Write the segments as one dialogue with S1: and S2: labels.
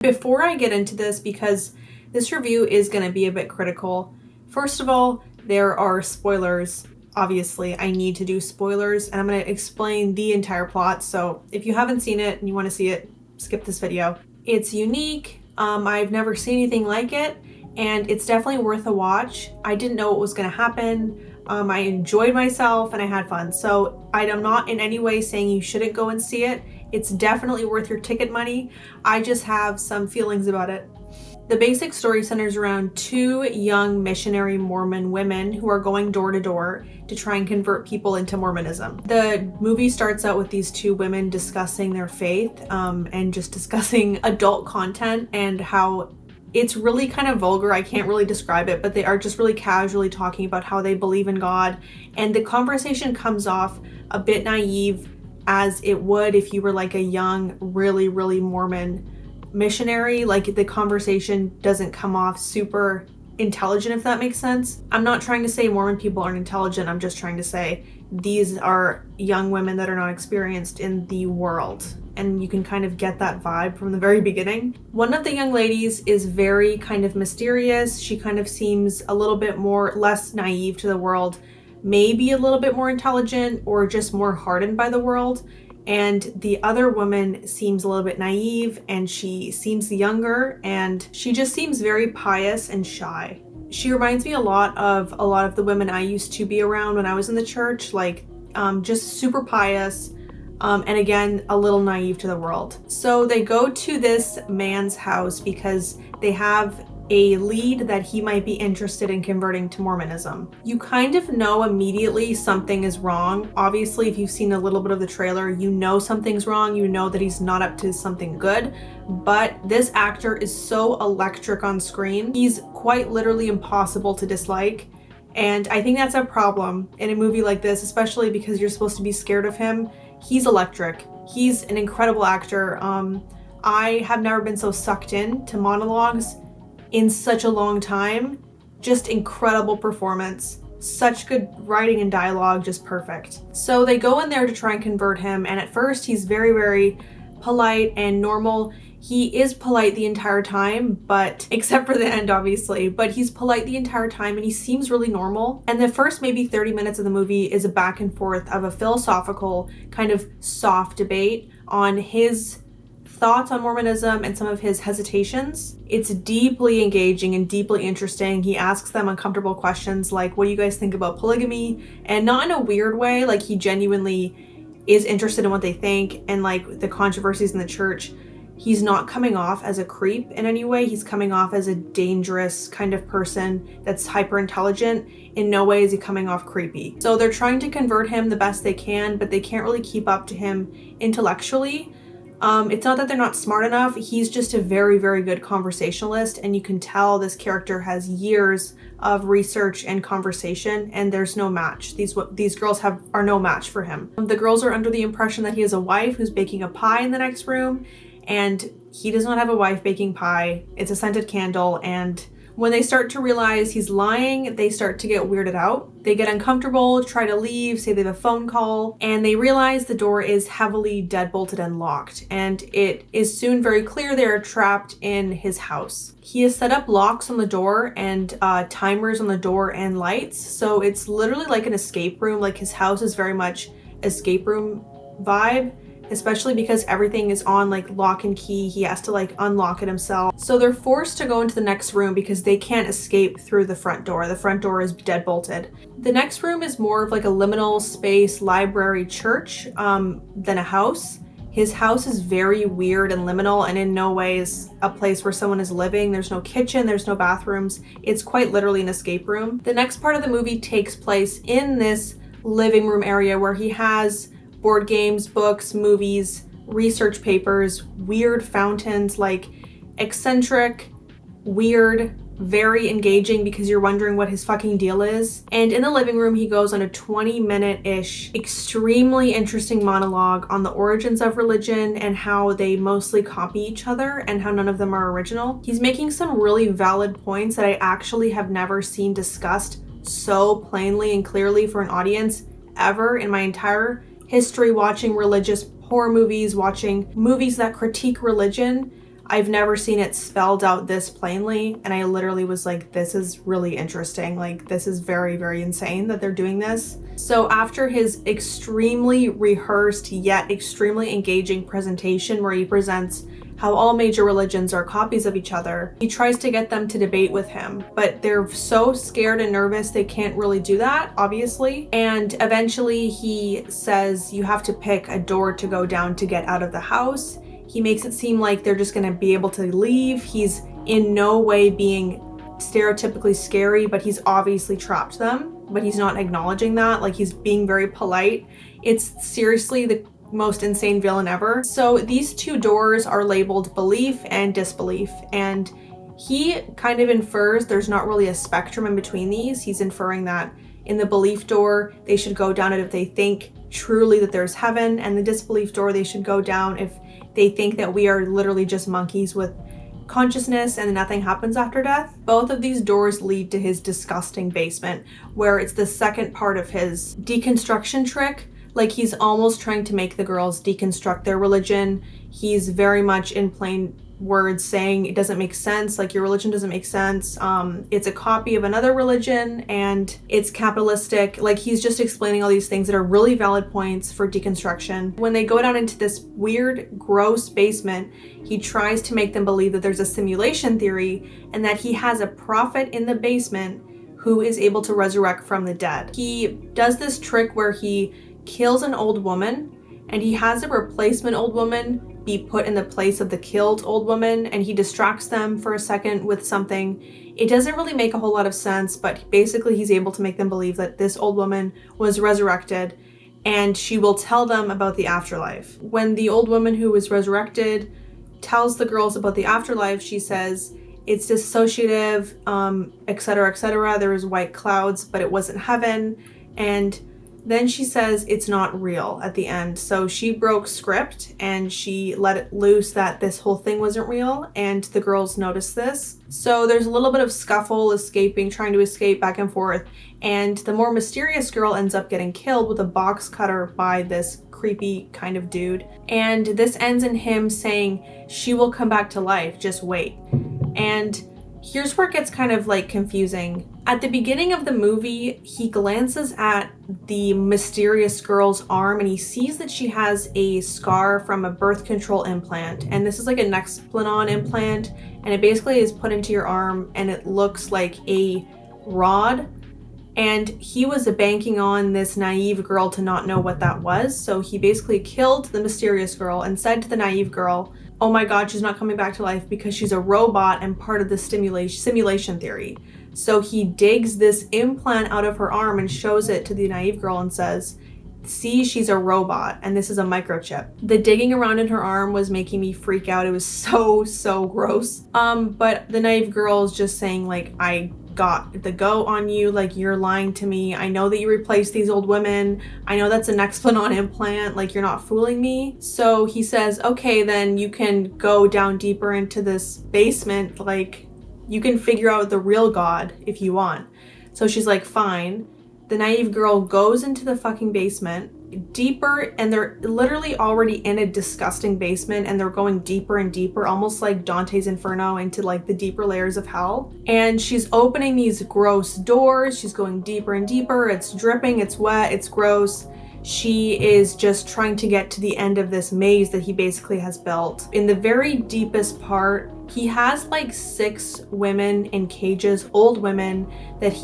S1: Before I get into this, because this review is going to be a bit critical, first of all, there are spoilers. Obviously, I need to do spoilers, and I'm going to explain the entire plot. So if you haven't seen it and you want to see it, skip this video. It's unique. I've never seen anything like it, and it's definitely worth a watch. I didn't know what was going to happen. I enjoyed myself and I had fun. So I'm not in any way saying you shouldn't go and see it. It's definitely worth your ticket money. I just have some feelings about it. The basic story centers around two young missionary Mormon women who are going door to door to try and convert people into Mormonism. The movie starts out with these two women discussing their faith and just discussing adult content and how it's really kind of vulgar. I can't really describe it, but they are just really casually talking about how they believe in God. And the conversation comes off a bit naive, as it would if you were like a young, really Mormon missionary. Like, the conversation doesn't come off super intelligent, if that makes sense. I'm not trying to say Mormon people aren't intelligent. I'm just trying to say these are young women that are not experienced in the world. And you can kind of get that vibe from the very beginning. One of the young ladies is very kind of mysterious. She kind of seems a little bit less naive to the world, maybe a little bit more intelligent or just more hardened by the world. And the other woman seems a little bit naive, and she seems younger, and she just seems very pious and shy. She reminds me a lot of the women I used to be around when I was in the church, like just super pious, and again, a little naive to the world. So they go to this man's house because they have a lead that he might be interested in converting to Mormonism. You kind of know immediately something is wrong. Obviously, if you've seen a little bit of the trailer, you know something's wrong. You know that he's not up to something good. But this actor is so electric on screen. He's quite literally impossible to dislike. And I think that's a problem in a movie like this, especially because you're supposed to be scared of him. He's electric. He's an incredible actor. I have never been so sucked in to monologues in such a long time. Just incredible performance. Such good writing and dialogue, just perfect. So they go in there to try and convert him, and at first he's very polite and normal. He is polite the entire time, but except for the end, obviously, but he's polite the entire time and he seems really normal. And the first maybe 30 minutes of the movie is a back and forth of a philosophical kind of soft debate on his thoughts on Mormonism and some of his hesitations. It's deeply engaging and deeply interesting. He asks them uncomfortable questions like, what do you guys think about polygamy? And not in a weird way, like he genuinely is interested in what they think and like the controversies in the church. He's not coming off as a creep in any way. He's coming off as a dangerous kind of person that's hyper intelligent. In no way is he coming off creepy. So they're trying to convert him the best they can, but they can't really keep up to him intellectually. It's not that they're not smart enough. He's just a very good conversationalist, and you can tell this character has years of research and conversation, and there's no match. These girls are no match for him. The girls are under the impression that he has a wife who's baking a pie in the next room, and he does not have a wife baking pie. It's a scented candle, and when they start to realize he's lying, they start to get weirded out. They get uncomfortable, try to leave, say they have a phone call, and they realize the door is heavily deadbolted and locked. And it is soon very clear they are trapped in his house. He has set up locks on the door and timers on the door and lights. So it's literally like an escape room. Like, his house is very much escape room vibe, especially because everything is on like lock and key. He has to like unlock it himself. So they're forced to go into the next room because they can't escape through the front door. The front door is deadbolted. The next room is more of like a liminal space library church than a house. His house is very weird and liminal, and in no way is a place where someone is living. There's no kitchen, there's no bathrooms. It's quite literally an escape room. The next part of the movie takes place in this living room area where he has board games, books, movies, research papers, weird fountains, like eccentric, weird, very engaging because you're wondering what his fucking deal is. And in the living room, he goes on a 20-minute-ish, extremely interesting monologue on the origins of religion and how they mostly copy each other and how none of them are original. He's making some really valid points that I actually have never seen discussed so plainly and clearly for an audience ever in my entire history watching religious horror movies, watching movies that critique religion. I've never seen it spelled out this plainly, and I literally was like, this is really interesting. Like, this is very, very insane that they're doing this. So after his extremely rehearsed yet extremely engaging presentation where he presents how all major religions are copies of each other, he tries to get them to debate with him, but they're so scared and nervous they can't really do that, obviously. And eventually he says you have to pick a door to go down to get out of the house. He makes it seem like they're just gonna be able to leave. He's in no way being stereotypically scary, but he's obviously trapped them, but he's not acknowledging that. Like, he's being very polite. It's seriously the most insane villain ever. So these two doors are labeled belief and disbelief, and he kind of infers there's not really a spectrum in between these. He's inferring that in the belief door they should go down it if they think truly that there's heaven, and the disbelief door they should go down if they think that we are literally just monkeys with consciousness and nothing happens after death. Both of these doors lead to his disgusting basement, where it's the second part of his deconstruction trick. Like, he's almost trying to make the girls deconstruct their religion. He's very much in plain words saying it doesn't make sense, like, your religion doesn't make sense. It's a copy of another religion and it's capitalistic. Like, he's just explaining all these things that are really valid points for deconstruction. When they go down into this weird, gross basement, he tries to make them believe that there's a simulation theory and that he has a prophet in the basement who is able to resurrect from the dead. He does this trick where he kills an old woman and he has a replacement old woman be put in the place of the killed old woman, and he distracts them for a second with something. It doesn't really make a whole lot of sense, but basically he's able to make them believe that this old woman was resurrected and she will tell them about the afterlife. When the old woman who was resurrected tells the girls about the afterlife, she says it's dissociative, etc., etc. There was white clouds, but it wasn't heaven. And then she says it's not real at the end. So she broke script and she let it loose that this whole thing wasn't real, and the girls noticed this. So there's a little bit of scuffle, trying to escape back and forth, and the more mysterious girl ends up getting killed with a box cutter by this creepy kind of dude. And this ends in him saying she will come back to life, just wait. And here's where it gets kind of like confusing. At the beginning of the movie, he glances at the mysterious girl's arm and he sees that she has a scar from a birth control implant. And this is like a Nexplanon implant, and it basically is put into your arm and it looks like a rod. And he was banking on this naive girl to not know what that was. So he basically killed the mysterious girl and said to the naive girl, oh my God, she's not coming back to life because she's a robot and part of the simulation theory. So he digs this implant out of her arm and shows it to the naive girl and says, see, she's a robot and this is a microchip. The digging around in her arm was making me freak out. It was so gross. But the naive girl is just saying, like, I got the go on you, like, you're lying to me. I know that you replaced these old women. I know that's an Nexplanon implant, like, you're not fooling me. So he says, okay, then you can go down deeper into this basement, like, you can figure out the real God if you want. So she's like, fine. The naive girl goes into the fucking basement deeper, and they're literally already in a disgusting basement, and they're going deeper and deeper, almost like Dante's Inferno, into like the deeper layers of hell. And she's opening these gross doors. She's going deeper and deeper. It's dripping, it's wet, it's gross. She is just trying to get to the end of this maze that he basically has built. In the very deepest part, he has like 6 women in cages, old women that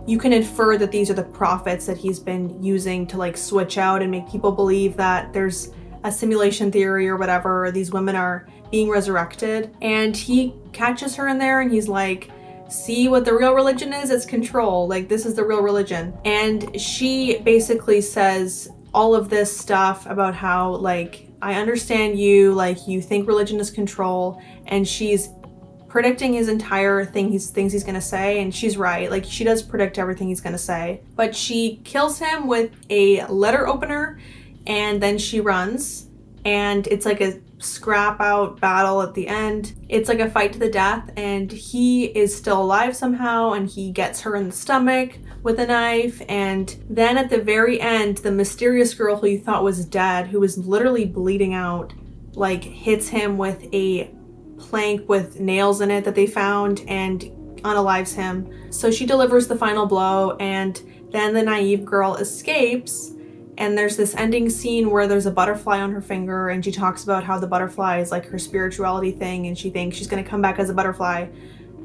S1: you can infer that these are the prophets that he's been using to like switch out and make people believe that there's a simulation theory or whatever, or these women are being resurrected. And he catches her in there and he's like, see what the real religion is? It's control. Like, this is the real religion. And she basically says all of this stuff about how, like, I understand you, like, you think religion is control, and she's predicting his entire thing, things he's gonna say, and she's right. Like, she does predict everything he's gonna say. But she kills him with a letter opener, and then she runs, and it's like a scrap out battle at the end. It's like a fight to the death, and he is still alive somehow, and he gets her in the stomach with a knife. And then at the very end, the mysterious girl who you thought was dead, who was literally bleeding out, like, hits him with a plank with nails in it that they found and unalives him. So she delivers the final blow, and then the naive girl escapes. And there's this ending scene where there's a butterfly on her finger, and she talks about how the butterfly is like her spirituality thing, and she thinks she's going to come back as a butterfly.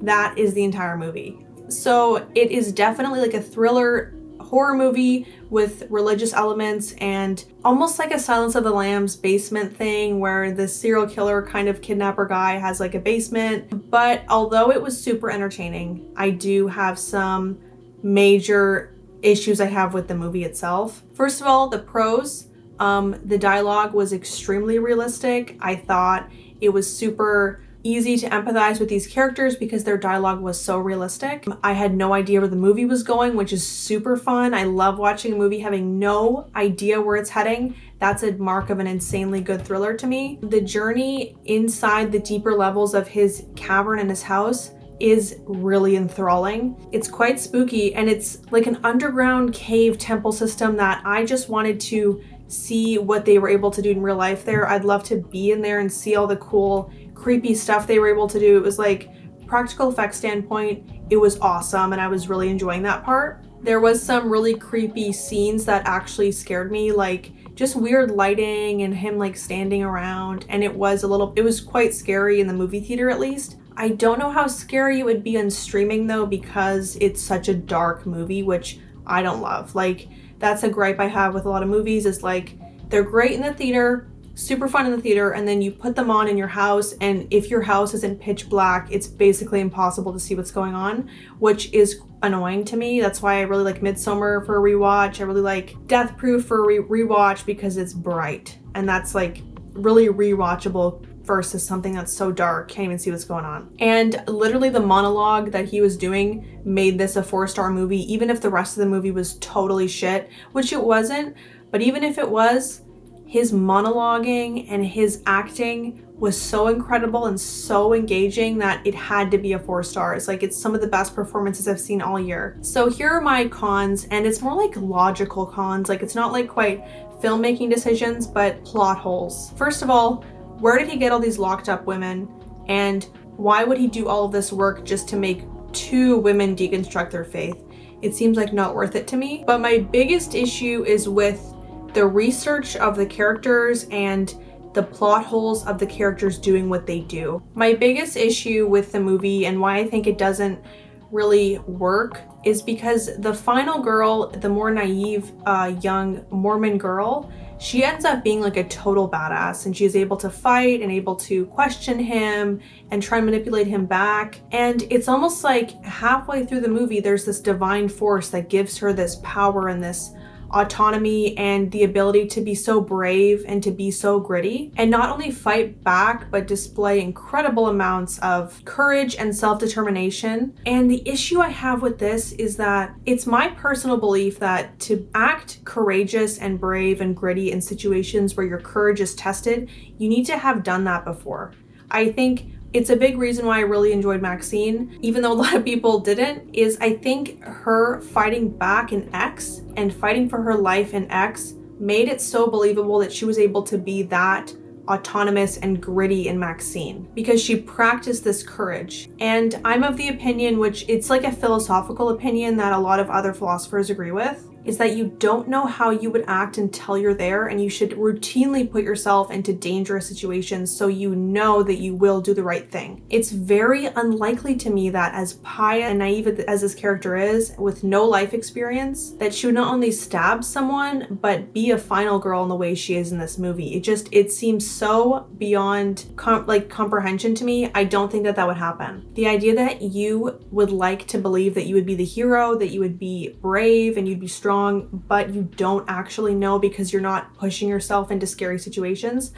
S1: That is the entire movie. So it is definitely like a thriller horror movie with religious elements, and almost like a Silence of the Lambs basement thing where the serial killer kind of kidnapper guy has like a basement. But although it was super entertaining, I do have some major issues I have with the movie itself. First of all, the pros. The dialogue was extremely realistic. I thought it was super easy to empathize with these characters because their dialogue was so realistic. I had no idea where the movie was going, which is super fun. I love watching a movie having no idea where it's heading. That's a mark of an insanely good thriller to me. The journey inside the deeper levels of his cavern in his house is really enthralling. It's quite spooky, and it's like an underground cave temple system that I just wanted to see what they were able to do in real life there. I'd love to be in there and see all the cool creepy stuff they were able to do. It was like, practical effects standpoint, it was awesome, and I was really enjoying that part. There was some really creepy scenes that actually scared me, like just weird lighting and him like standing around, and it was quite scary in the movie theater at least. I don't know how scary it would be on streaming though, because it's such a dark movie, which I don't love. Like, that's a gripe I have with a lot of movies, is like, they're great in the theater, super fun in the theater, and then you put them on in your house, and if your house isn't pitch black, it's basically impossible to see what's going on, which is annoying to me. That's why I really like Midsommar for a rewatch. I really like Death Proof for a rewatch because it's bright, and that's like really rewatchable versus something that's so dark, can't even see what's going on. And literally the monologue that he was doing made this a 4-star movie, even if the rest of the movie was totally shit, which it wasn't. But even if it was, his monologuing and his acting was so incredible and so engaging that it had to be a 4 stars. Like, it's some of the best performances I've seen all year. So here are my cons, and it's more like logical cons. Like, it's not like quite filmmaking decisions, but plot holes. First of all, where did he get all these locked up women? And why would he do all of this work just to make 2 women deconstruct their faith? It seems like not worth it to me. But my biggest issue is with the research of the characters and the plot holes of the characters doing what they do. My biggest issue with the movie, and why I think it doesn't really work, is because the final girl, the more naive young Mormon girl, she ends up being like a total badass, and she's able to fight and able to question him and try and manipulate him back. And it's almost like halfway through the movie, there's this divine force that gives her this power and this autonomy and the ability to be so brave and to be so gritty, and not only fight back, but display incredible amounts of courage and self-determination. And the issue I have with this is that it's my personal belief that to act courageous and brave and gritty in situations where your courage is tested, you need to have done that before. I think it's a big reason why I really enjoyed Maxine, even though a lot of people didn't, is I think her fighting back in X and fighting for her life in X made it so believable that she was able to be that autonomous and gritty in Maxine, because she practiced this courage. And I'm of the opinion, which it's like a philosophical opinion that a lot of other philosophers agree with, is that you don't know how you would act until you're there, and you should routinely put yourself into dangerous situations so you know that you will do the right thing. It's very unlikely to me that, as pious and naive as this character is, with no life experience, that she would not only stab someone, but be a final girl in the way she is in this movie. It seems so beyond comprehension to me. I don't think that would happen. The idea that you would like to believe that you would be the hero, that you would be brave and you'd be strong, but you don't actually know because you're not pushing yourself into scary situations.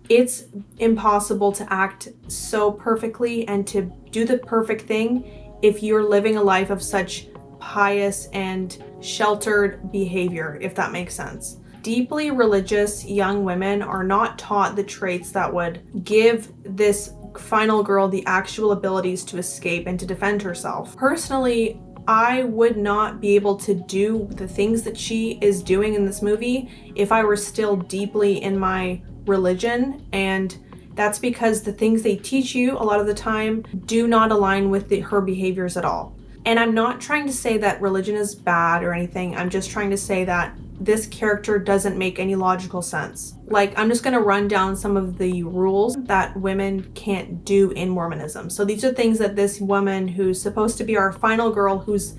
S1: It's impossible to act so perfectly and to do the perfect thing if you're living a life of such pious and sheltered behavior, if that makes sense. Deeply religious young women are not taught the traits that would give this final girl the actual abilities to escape and to defend herself. Personally, I would not be able to do the things that she is doing in this movie if I were still deeply in my religion, and That's because the things they teach you a lot of the time do not align with her behaviors at all. And I'm not trying to say that religion is bad or anything. I'm just trying to say that this character doesn't make any logical sense. Like, I'm just gonna run down some of the rules that women can't do in Mormonism. So these are things that this woman, who's supposed to be our final girl, who's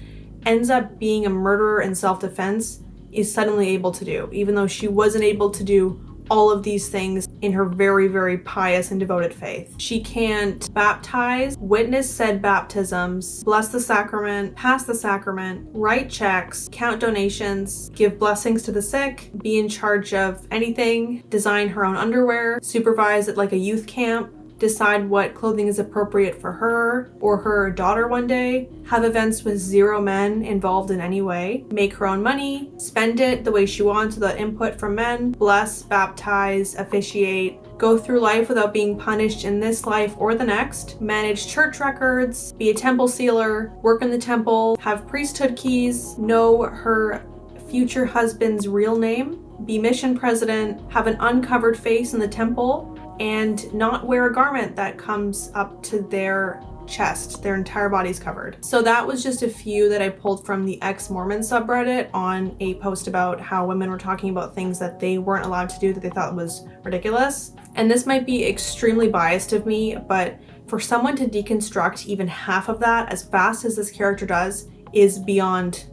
S1: ends up being a murderer in self-defense, is suddenly able to do, even though she wasn't able to do all of these things in her very, very pious and devoted faith. She can't baptize, witness said baptisms, bless the sacrament, pass the sacrament, write checks, count donations, give blessings to the sick, be in charge of anything, design her own underwear, supervise at like a youth camp, decide what clothing is appropriate for her or her daughter one day, have events with 0 men involved in any way, make her own money, spend it the way she wants without input from men, bless, baptize, officiate, go through life without being punished in this life or the next, manage church records, be a temple sealer, work in the temple, have priesthood keys, know her future husband's real name, be mission president, have an uncovered face in the temple, and not wear a garment that comes up to their chest. Their entire body's covered. So that was just a few that I pulled from the ex-Mormon subreddit on a post about how women were talking about things that they weren't allowed to do that they thought was ridiculous. And this might be extremely biased of me, but for someone to deconstruct even half of that as fast as this character does is beyond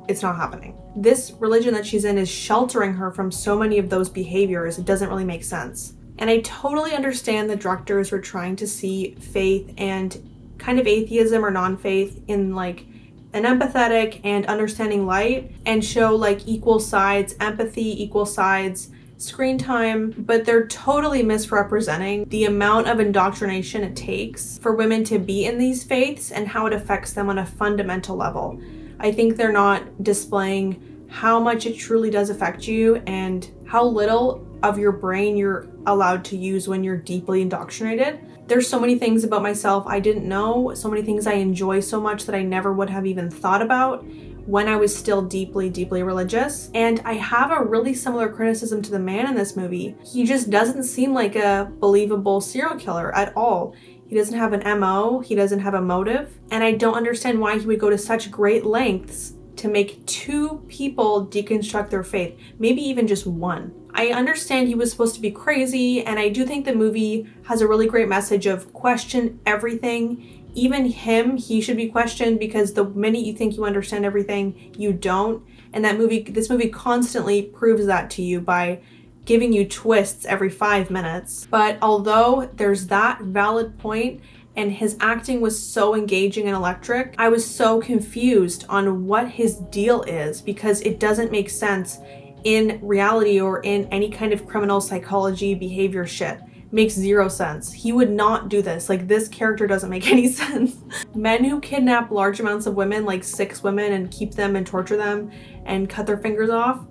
S1: it's not happening. This religion that she's in is sheltering her from so many of those behaviors. It doesn't really make sense. And I totally understand the directors were trying to see faith and kind of atheism or non-faith in like an empathetic and understanding light and show like equal sides, empathy, equal sides, screen time, but they're totally misrepresenting the amount of indoctrination it takes for women to be in these faiths and how it affects them on a fundamental level. I think they're not displaying how much it truly does affect you and how little of your brain you're allowed to use when you're deeply indoctrinated. There's so many things about myself I didn't know, so many things I enjoy so much that I never would have even thought about when I was still deeply, deeply religious. And I have a really similar criticism to the man in this movie. He just doesn't seem like a believable serial killer at all. He doesn't have an MO, he doesn't have a motive, and I don't understand why he would go to such great lengths to make 2 people deconstruct their faith, maybe even just 1. I understand he was supposed to be crazy, and I do think the movie has a really great message of question everything. Even him, he should be questioned, because the minute you think you understand everything, you don't. And this movie constantly proves that to you by giving you twists every 5 minutes. But although there's that valid point, and his acting was so engaging and electric, I was so confused on what his deal is, because it doesn't make sense in reality or in any kind of criminal psychology behavior shit. Makes 0 sense. He would not do this. Like, this character doesn't make any sense. Men who kidnap large amounts of women, like 6 women, and keep them and torture them and cut their fingers off,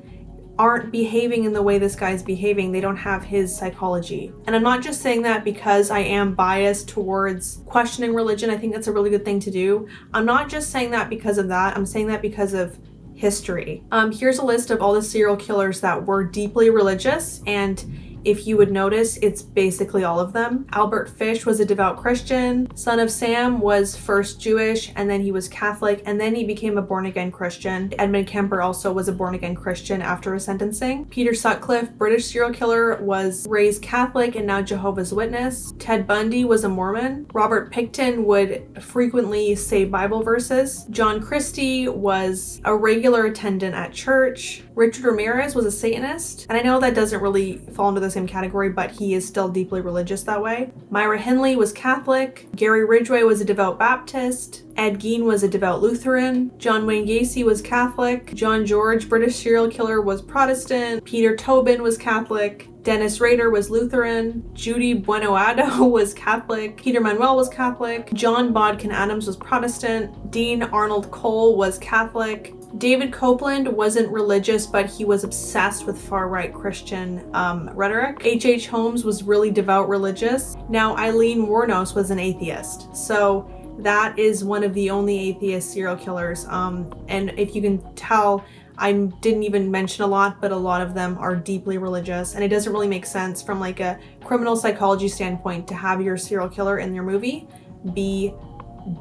S1: aren't behaving in the way this guy's behaving. They don't have his psychology. And I'm not just saying that because I am biased towards questioning religion. I think that's a really good thing to do. I'm not just saying that because of that. I'm saying that because of history. Here's a list of all the serial killers that were deeply religious, and if you would notice, it's basically all of them. Albert Fish was a devout Christian. Son of Sam was first Jewish, and then he was Catholic, and then he became a born-again Christian. Edmund Kemper also was a born-again Christian after his sentencing. Peter Sutcliffe, British serial killer, was raised Catholic and now Jehovah's Witness. Ted Bundy was a Mormon. Robert Pickton would frequently say Bible verses. John Christie was a regular attendant at church. Richard Ramirez was a Satanist, and I know that doesn't really fall into the same category, but he is still deeply religious that way. Myra Hindley was Catholic. Gary Ridgway was a devout Baptist. Ed Gein was a devout Lutheran. John Wayne Gacy was Catholic. John George, British serial killer, was Protestant. Peter Tobin was Catholic. Dennis Rader was Lutheran. Judy Buenoado was Catholic. Peter Manuel was Catholic. John Bodkin Adams was Protestant. Dean Arnold Cole was Catholic. David Copeland wasn't religious, but he was obsessed with far-right Christian rhetoric. H.H. Holmes was really devout religious. Now, Eileen Wuornos was an atheist. So that is one of the only atheist serial killers. And if you can tell, I didn't even mention a lot, but a lot of them are deeply religious, and it doesn't really make sense from like a criminal psychology standpoint to have your serial killer in your movie be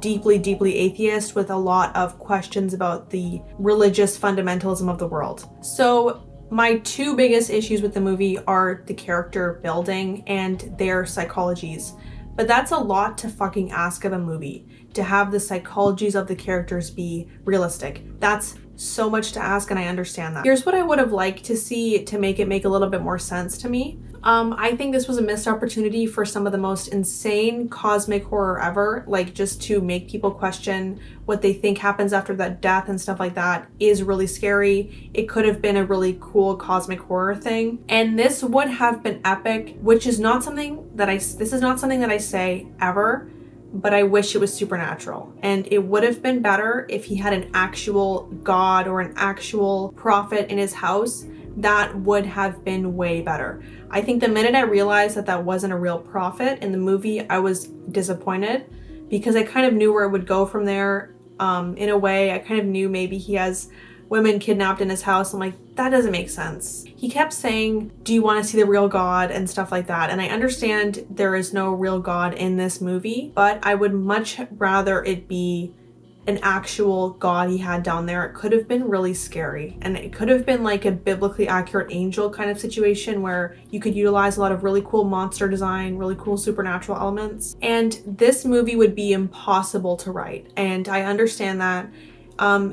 S1: deeply atheist with a lot of questions about the religious fundamentalism of the world. So my two biggest issues with the movie are the character building and their psychologies. But that's a lot to fucking ask of a movie, to have the psychologies of the characters be realistic. That's so much to ask, and I understand that. Here's what I would have liked to see to make it make a little bit more sense to me. I think this was a missed opportunity for some of the most insane cosmic horror ever, like just to make people question what they think happens after that death and stuff like that is really scary. It could have been a really cool cosmic horror thing, and this would have been epic, which is not something that this is not something that I say ever, but I wish it was supernatural. And it would have been better if he had an actual god or an actual prophet in his house. That would have been way better. I think the minute I realized that that wasn't a real prophet in the movie, I was disappointed because I kind of knew where it would go from there. In a way, I kind of knew maybe he has women kidnapped in his house. I'm like, that doesn't make sense. He kept saying, do you want to see the real God and stuff like that? And I understand there is no real God in this movie, but I would much rather it be an actual god he had down there. It could have been really scary, and it could have been like a biblically accurate angel kind of situation where you could utilize a lot of really cool monster design, really cool supernatural elements, and this movie would be impossible to write. And I understand that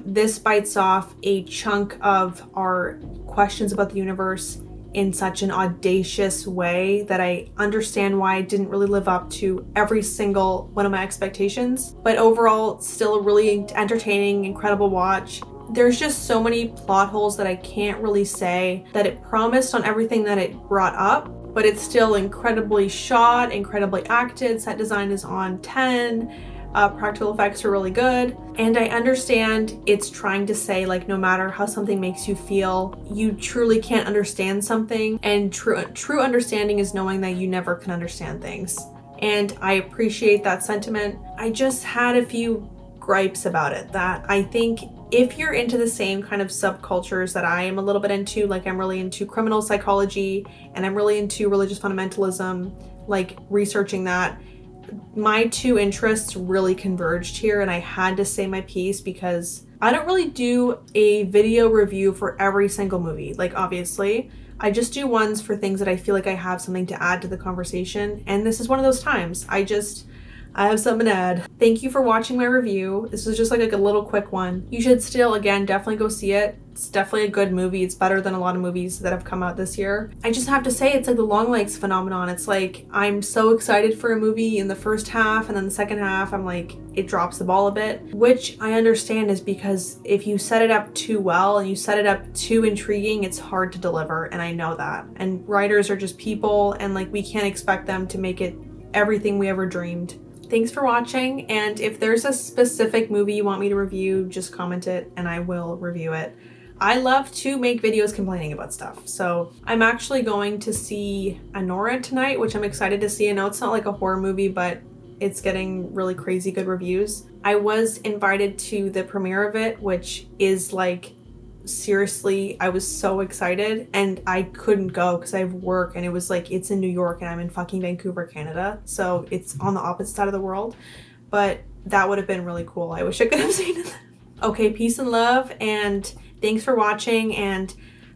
S1: this bites off a chunk of our questions about the universe in such an audacious way that I understand why it didn't really live up to every single one of my expectations. But overall, still a really entertaining, incredible watch. There's just so many plot holes that I can't really say that it promised on everything that it brought up, but it's still incredibly shot, incredibly acted. Set design is on 10. Practical effects are really good, and I understand it's trying to say, like, no matter how something makes you feel, you truly can't understand something, and true understanding is knowing that you never can understand things. And I appreciate that sentiment. I just had a few gripes about it that I think if you're into the same kind of subcultures that I am a little bit into, like I'm really into criminal psychology and I'm really into religious fundamentalism, like researching that, my two interests really converged here, and I had to say my piece because I don't really do a video review for every single movie. Like, obviously, I just do ones for things that I feel like I have something to add to the conversation, and this is one of those times. I have something to add. Thank you for watching my review. This was just like a little quick one. You should still, again, definitely go see it. It's definitely a good movie. It's better than a lot of movies that have come out this year. I just have to say, it's like the long legs phenomenon. It's like, I'm so excited for a movie in the first half, and then the second half, I'm like, it drops the ball a bit, which I understand is because if you set it up too well and you set it up too intriguing, it's hard to deliver, and I know that. And writers are just people, and like, we can't expect them to make it everything we ever dreamed. Thanks for watching, and if there's a specific movie you want me to review, just comment it and I will review it. I love to make videos complaining about stuff, so I'm actually going to see Anora tonight, which I'm excited to see. I know it's not like a horror movie, but it's getting really crazy good reviews. I was invited to the premiere of it, which is like, seriously, I was so excited, and I couldn't go because I have work, and it was like, it's in New York and I'm in fucking Vancouver, Canada, so it's on the opposite side of the world, but that would have been really cool. I wish I could have seen it. Okay, peace and love, and thanks for watching, and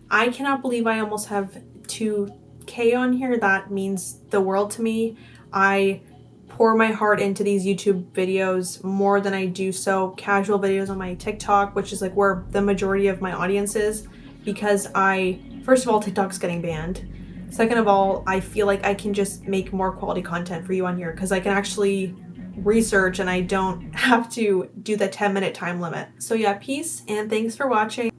S1: I cannot believe I almost have 2K on here. That means the world to me. I pour my heart into these YouTube videos more than I do casual videos on my TikTok, which is like where the majority of my audience is, because first of all, TikTok's getting banned. Second of all, I feel like I can just make more quality content for you on here because I can actually research and I don't have to do the 10-minute time limit. So yeah, peace and thanks for watching.